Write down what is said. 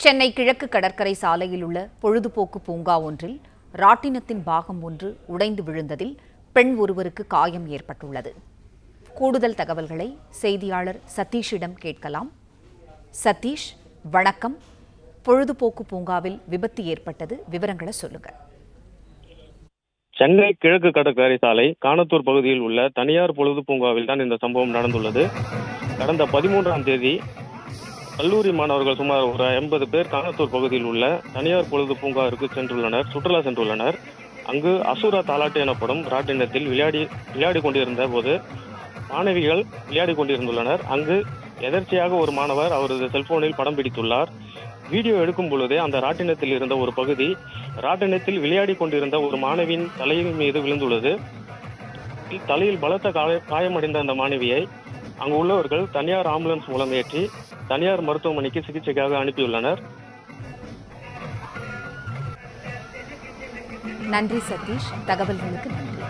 சென்னை கிழக்கு கடற்கரை சாலையில் உள்ள பொழுதுபோக்கு பூங்கா ஒன்றில் ராட்டினத்தின் பாகம் ஒன்று உடைந்து விழுந்ததில் பெண் ஒருவருக்கு காயம் ஏற்பட்டுள்ளது. கூடுதல் தகவல்களை செய்தியாளர் சதீஷிடம் கேட்கலாம். சதீஷ், வணக்கம். பொழுதுபோக்கு பூங்காவில் விபத்து ஏற்பட்டது, விவரங்களை சொல்லுங்க. சென்னை கிழக்கு கடற்கரை சாலை காணத்தூர் பகுதியில் உள்ள தனியார் பொழுது பூங்காவில் தான் இந்த சம்பவம் நடந்துள்ளது. கடந்த 13ஆம் தேதி கல்லூரி மாணவர்கள் சுமார் ஒரு 80 பேர் காணத்தூர் பகுதியில் உள்ள தனியார் பொழுது பூங்காவிற்கு சுற்றுலா சென்றுள்ளனர். அங்கு அசுரா தாலாட்டு எனப்படும் ராட்டினத்தில் விளையாடி கொண்டிருந்த போது மாணவிகள் விளையாடி கொண்டிருந்துள்ளனர். அங்கு எதர்ச்சியாக ஒரு மாணவர் அவரது செல்போனில் படம் பிடித்துள்ளார். வீடியோ எடுக்கும் பொழுதே அந்த ராட்டினத்தில் இருந்த ஒரு பகுதி ராட்டினத்தில் விளையாடி கொண்டிருந்த ஒரு மாணவியின் தலையின் மீது விழுந்துள்ளது. தலையில் பலத்த காயமடைந்த அந்த மாணவியை அங்கு உள்ளவர்கள் தனியார் ஆம்புலன்ஸ் மூலம் ஏற்றி தனியார் மருத்துவமனைக்கு சிகிச்சைக்காக அனுப்பியுள்ளனர். நன்றி சதீஷ், தகவல்களுக்கு நன்றி.